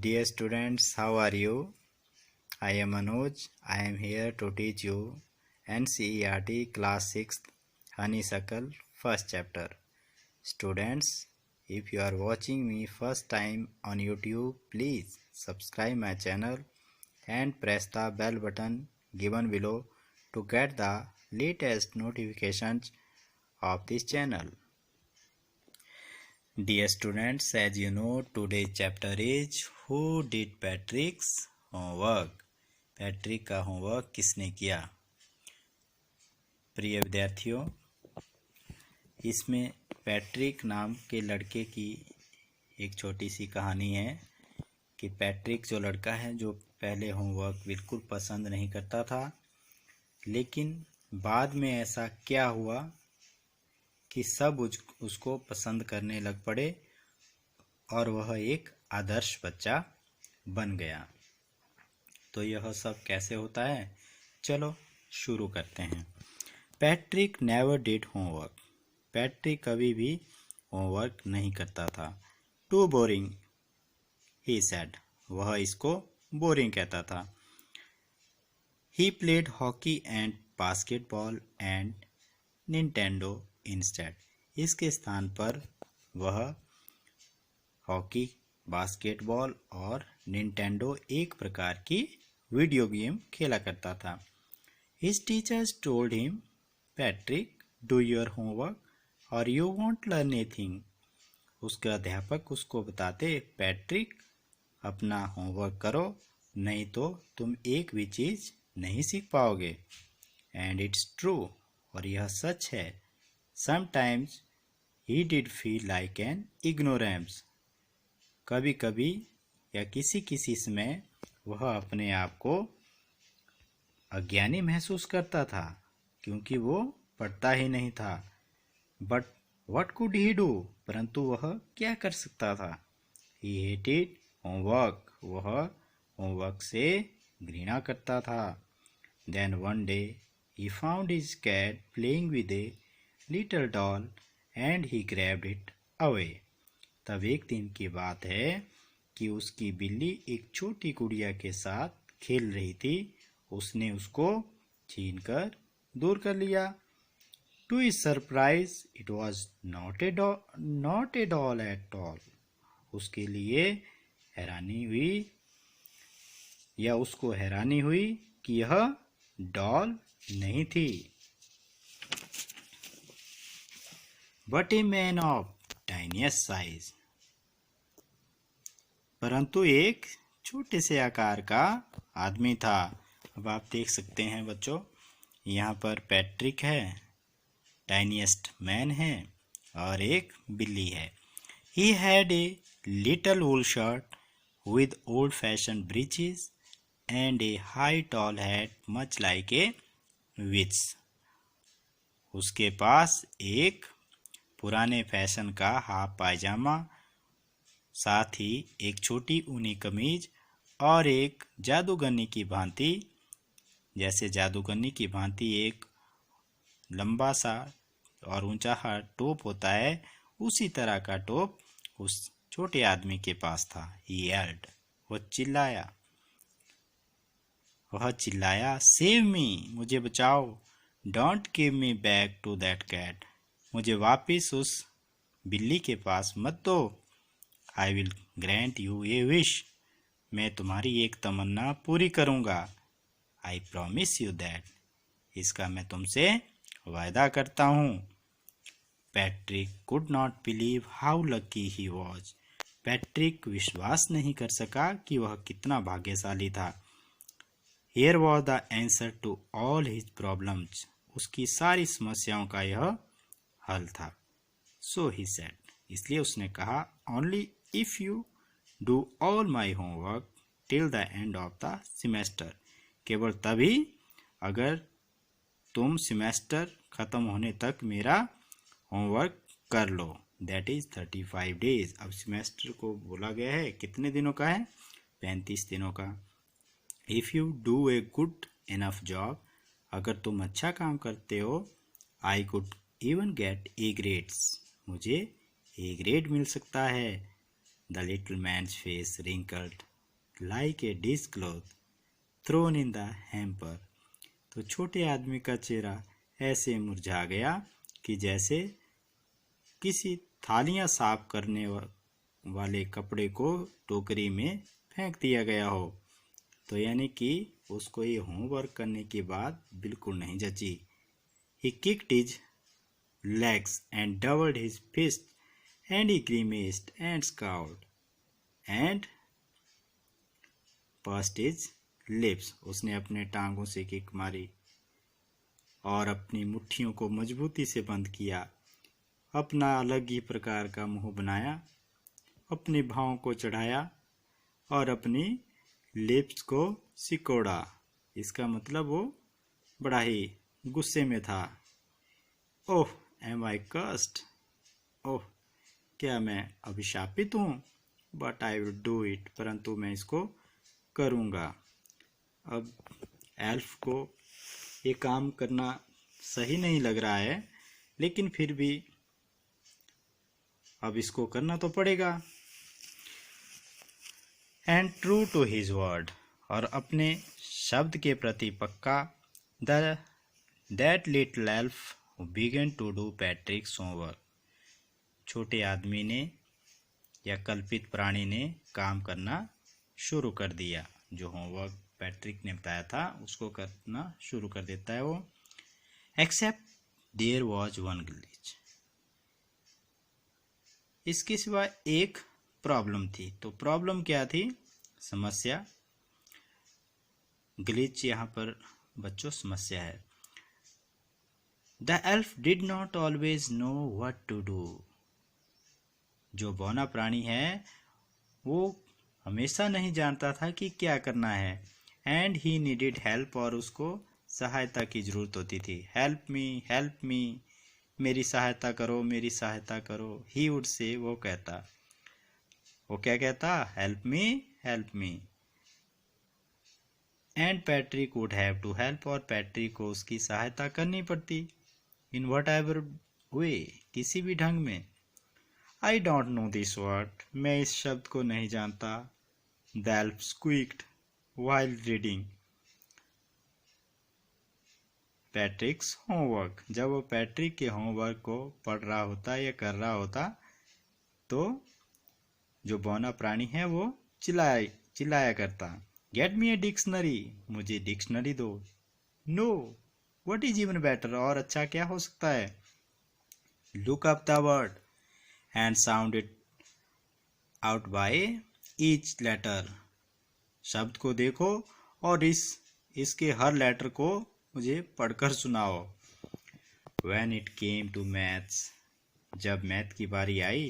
Dear students, how are you? I am Manoj. I am here to teach you NCERT Class 6th Honeysuckle first chapter. Students, if you are watching me first time on YouTube, please subscribe my channel and press the bell button given below to get the latest notifications of this channel. Dear students, as you know, today's chapter is Who did Patrick's homework? Patrick का homework किसने किया? प्रिय विद्यार्थियों, इसमें Patrick नाम के लड़के की एक छोटी सी कहानी है कि पैट्रिक जो लड़का है जो पहले होमवर्क बिल्कुल पसंद नहीं करता था, लेकिन बाद में ऐसा क्या हुआ कि सब उसको पसंद करने लग पड़े और वह एक आदर्श बच्चा बन गया। तो यह सब कैसे होता है, चलो शुरू करते हैं। Patrick never did homework. Patrick कभी भी होमवर्क नहीं करता था। Too boring he said. वह इसको बोरिंग कहता था। He played hockey and basketball and Nintendo instead. इसके स्थान पर वह हॉकी, बास्केटबॉल और निंटेंडो एक प्रकार की वीडियो गेम खेला करता था। His teachers told him, Patrick, do your homework or you won't learn anything. उसके अध्यापक उसको बताते, पैट्रिक अपना होमवर्क करो, नहीं तो तुम एक भी चीज नहीं सीख पाओगे। एंड इट्स ट्रू, और यह सच है। Sometimes he did feel like an ignorance. कभी कभी या किसी किसी समय वह अपने आप को अज्ञानी महसूस करता था क्योंकि वो पढ़ता ही नहीं था। But what could he do? परंतु वह क्या कर सकता था? He hated homework. वह होमवर्क से घृणा करता था। Then one day he found his cat playing with a little doll and he grabbed it away. तब एक दिन की बात है कि उसकी बिल्ली एक छोटी गुड़िया के साथ खेल रही थी। उसने उसको छीनकर दूर कर लिया। To his surprise it was not a doll at all. उसके लिए हैरानी हुई या उसको हैरानी हुई कि यह डॉल नहीं थी, but a man of tiniest size. परंतु एक छोटे से आकार का आदमी था। अब आप देख सकते हैं बच्चों, यहाँ पर पैट्रिक है, टाइनिएस्ट मैन है और एक बिल्ली है। He had a little wool shirt with old fashion breeches and a high tall hat much like a witch. उसके पास एक पुराने फैशन का हाफ पायजामा, साथ ही एक छोटी ऊनी कमीज और एक जादूगरनी की भांति, जैसे जादूगरनी की भांति एक लंबा सा और ऊंचा टोप होता है, उसी तरह का टोप उस छोटे आदमी के पास था। He yelled, वह चिल्लाया, सेव मी, मुझे बचाओ। Don't give me back to that cat, मुझे वापिस उस बिल्ली के पास मत दो। I will grant you a wish, मैं तुम्हारी एक तमन्ना पूरी करूंगा। आई प्रॉमिस यू दैट, इसका मैं तुमसे वायदा करता हूँ। Patrick could not believe how lucky he was. Patrick विश्वास नहीं कर सका कि वह कितना भाग्यशाली था। Here was the answer to all his problems. उसकी सारी समस्याओं का यह हल था। सो ही सेड, इसलिए उसने कहा, only if you do all my homework till the end of the semester. केवल तभी अगर तुम सेमेस्टर खत्म होने तक मेरा होमवर्क कर लो। That is 35 days. अब सेमेस्टर को बोला गया है कितने दिनों का है? 35 दिनों का। If you do a good enough job, अगर तुम अच्छा काम करते हो, I could even get A grades, मुझे ए ग्रेड मिल सकता है। The little man's face wrinkled like a dishcloth thrown in the hamper. तो छोटे आदमी का चेहरा ऐसे मुरझा गया कि जैसे किसी थालियां साफ करने वाले कपड़े को टोकरी में फेंक दिया गया हो। तो यानी कि उसको ये होमवर्क करने के बाद बिल्कुल नहीं जची। He kicked his legs and doubled his fists, and he grimaced and scowled and pursed his lips. उसने अपने टांगों से किक मारी और अपनी मुट्ठियों को मजबूती से बंद किया, अपना अलग ही प्रकार का मुंह बनाया, अपने भावों को चढ़ाया और अपनी लिप्स को सिकोड़ा। इसका मतलब वो बड़ा ही गुस्से में था। ओह एम आई कस्ड, ओह क्या मैं अभिशापित हूँ, but I will do it, परंतु मैं इसको करूँगा। अब एल्फ को ये काम करना सही नहीं लग रहा है, लेकिन फिर भी अब इसको करना तो पड़ेगा। And true to his word, और अपने शब्द के प्रति पक्का, that little elf began to do Patrick's homework. छोटे आदमी ने या कल्पित प्राणी ने काम करना शुरू कर दिया। जो होमवर्क पैट्रिक ने बताया था उसको करना शुरू कर देता है वो। Except there was one glitch, इसके सिवा एक प्रॉब्लम थी। तो प्रॉब्लम क्या थी? समस्या। ग्लिच यहाँ पर बच्चों समस्या है। The elf did not always know what to do. जो बौना प्राणी है वो हमेशा नहीं जानता था कि क्या करना है। एंड ही नीडेड हेल्प, और उसको सहायता की जरूरत होती थी। हेल्प मी, मेरी सहायता करो, मेरी सहायता करो। ही वुड से, वो कहता, वो क्या कहता? Help me. And Patrick would have to help, और पैट्रिक को उसकी सहायता करनी पड़ती। इन वट एवर वे, किसी भी ढंग में। I don't know this word, मैं इस शब्द को नहीं जानता। The elf squeaked while reading Patrick's homework. जब वो पैट्रिक के होमवर्क को पढ़ रहा होता या कर रहा होता तो जो बौना प्राणी है वो चिल्लाया करता, गेट मी ए डिक्शनरी, मुझे डिक्शनरी दो। No, what is even better, और अच्छा क्या हो सकता है? Look up the word and sound it out by each letter, शब्द को देखो और इसके हर लेटर को मुझे पढ़कर सुनाओ। When it came to maths, जब मैथ की बारी आई,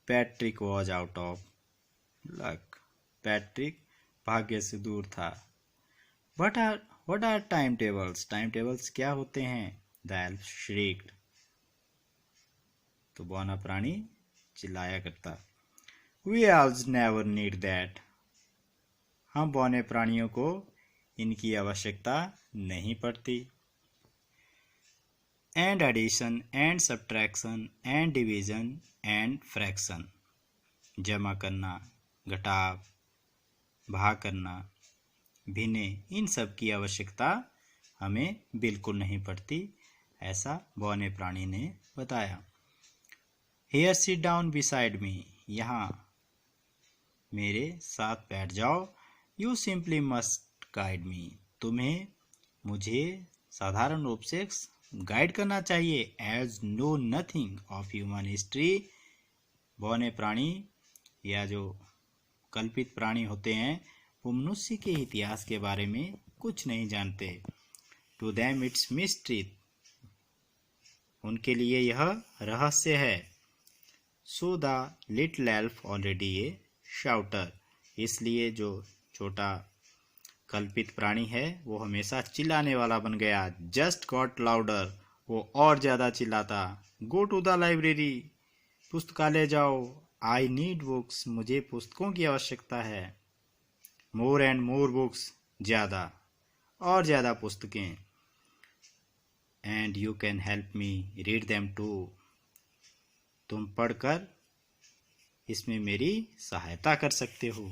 Patrick was out of luck, Patrick भाग्य से दूर था। What are time tables, time tables क्या होते हैं? The elf shrieked, तो बौना प्राणी चिल्लाया करता, We elves never need that, हम बौने प्राणियों को इनकी आवश्यकता नहीं पड़ती। And addition and subtraction and division and fraction, जमा करना, घटाव, भाग करना, भिन्ने, इन सब की आवश्यकता हमें बिल्कुल नहीं पड़ती, ऐसा बौने प्राणी ने बताया। Here sit down beside me, यहाँ मेरे साथ बैठ जाओ। You simply must guide me, तुम्हें मुझे साधारण रूप से गाइड करना चाहिए। As know nothing of human history, बौने प्राणी या जो कल्पित प्राणी होते हैं वो मनुष्य के इतिहास के बारे में कुछ नहीं जानते। To them it's mystery, उनके लिए यह रहस्य है। So the little elf already a shouter, इसलिए जो छोटा कल्पित प्राणी है वो हमेशा चिल्लाने वाला बन गया। जस्ट गॉट लाउडर, वो और ज्यादा चिल्लाता। गो टू द लाइब्रेरी, पुस्तकालय जाओ। आई नीड बुक्स, मुझे पुस्तकों की आवश्यकता है। मोर एंड मोर बुक्स, ज्यादा और ज्यादा पुस्तकें। And you can help me read them too, तुम पढ़कर इसमें मेरी सहायता कर सकते हो।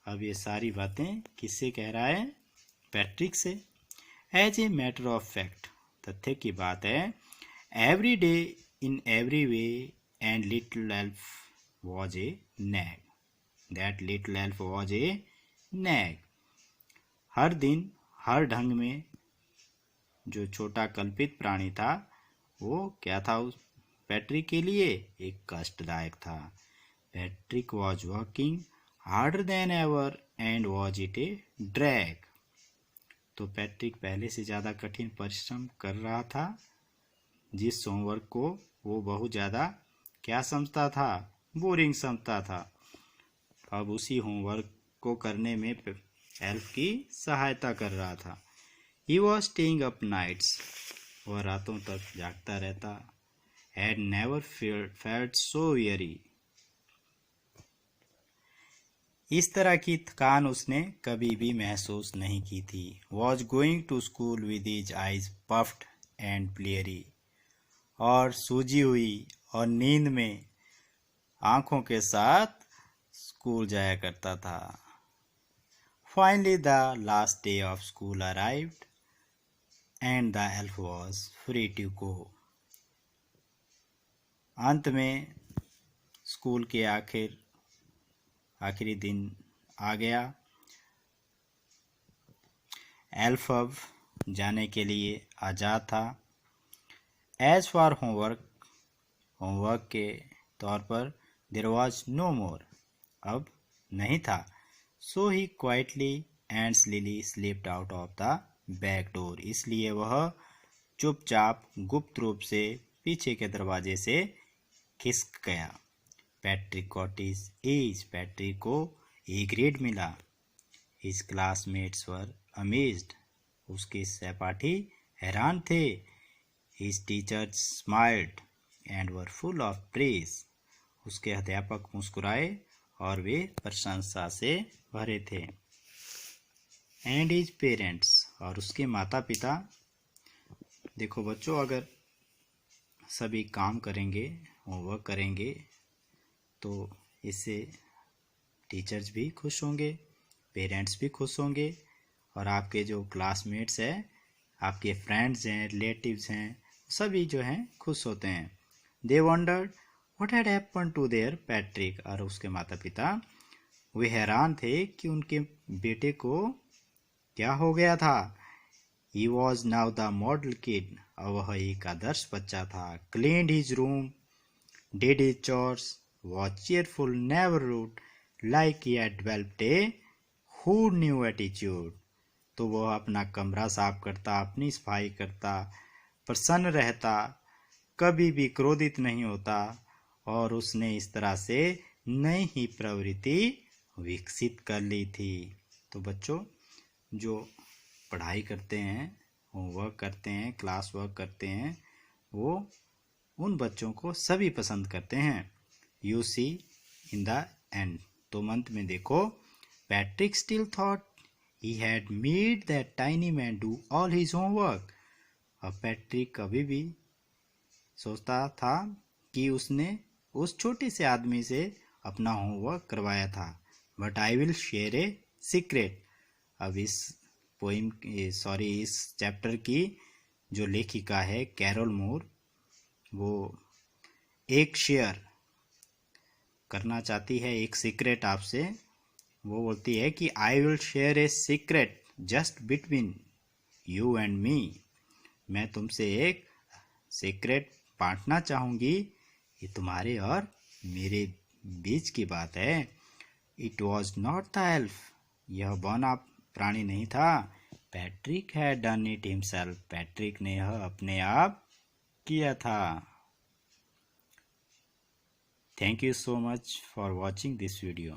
अब ये सारी बातें किससे कह रहा है? पैट्रिक से। As a matter of fact, तथ्य की बात है, every day in every way and little elf was a nag, that little elf was a nag. हर दिन हर ढंग में जो छोटा कल्पित प्राणी था वो क्या था? उस पैट्रिक के लिए एक कष्टदायक था। Patrick was working harder than ever and was it A drag. तो पैट्रिक पहले से ज़्यादा कठिन परिश्रम कर रहा था। जिस होमवर्क को वो बहुत ज़्यादा क्या समझता था? बोरिंग समझता था। अब उसी होमवर्क को करने में एल्फ की सहायता कर रहा था। He was staying up nights, वह रातों तक जागता रहता। Had never felt so very, इस तरह की थकान उसने कभी भी महसूस नहीं की थी। Was going to school with his eyes puffed and bleary, और सूजी हुई और नींद में आंखों के साथ स्कूल जाया करता था। Finally the last day of school arrived and the elf was free to go. अंत में स्कूल के आखिरी दिन आ गया। एल्फ अब जाने के लिए आज़ाद था। एज फॉर होमवर्क के तौर पर देयर वॉज नो मोर, अब नहीं था। So he quietly and slyly slipped out of the back door, इसलिए वह चुपचाप गुप्त रूप से पीछे के दरवाजे से खिसक गया। Patrick got his age, Patrick को ए ग्रेड मिला। हिज क्लासमेट्स वर अमेज्ड, उसके सहपाठी हैरान थे। His teachers smiled and were full of praise, उसके अध्यापक मुस्कुराए और वे प्रशंसा से भरे थे। एंड हिज पेरेंट्स, और उसके माता पिता। देखो बच्चों, अगर सभी काम करेंगे, होमवर्क करेंगे, तो इससे टीचर्स भी खुश होंगे, पेरेंट्स भी खुश होंगे, और आपके जो क्लासमेट्स हैं, आपके फ्रेंड्स हैं, रिलेटिव्स हैं, सभी जो हैं खुश होते हैं। They wondered what had happened to their Patrick, और उसके माता पिता वे हैरान थे कि उनके बेटे को क्या हो गया था। He was now the model kid, और वह एक आदर्श बच्चा था। Cleaned his room, did his chores, was cheerful, never rude, like he had developed a who knew attitude। तो वह अपना कमरा साफ करता, अपनी सफाई करता, प्रसन्न रहता, कभी भी क्रोधित नहीं होता, और उसने इस तरह से नई ही प्रवृत्ति विकसित कर ली थी। तो बच्चों, जो पढ़ाई करते हैं, होमवर्क करते हैं, क्लास वर्क करते हैं, वो उन बच्चों को सभी पसंद करते हैं। You see in the end, तो अंत में देखो, Patrick still thought he had made that tiny man do all his homework। अब पैट्रिक अभी भी सोचता था कि उसने उस छोटे से आदमी से अपना होमवर्क करवाया था। But I will share a secret। अब इस चैप्टर की जो लेखिका है कैरोल मूर, वो एक शेयर करना चाहती है, एक सीक्रेट आपसे। वो बोलती है कि I will share a secret just between you and me, मैं तुमसे एक सीक्रेट बांटना चाहूँगी, ये तुम्हारे और मेरे बीच की बात है। It was not the elf, यह बौना प्राणी नहीं था। Patrick had done it himself, Patrick ने यह अपने आप किया था। Thank you so much for watching this video.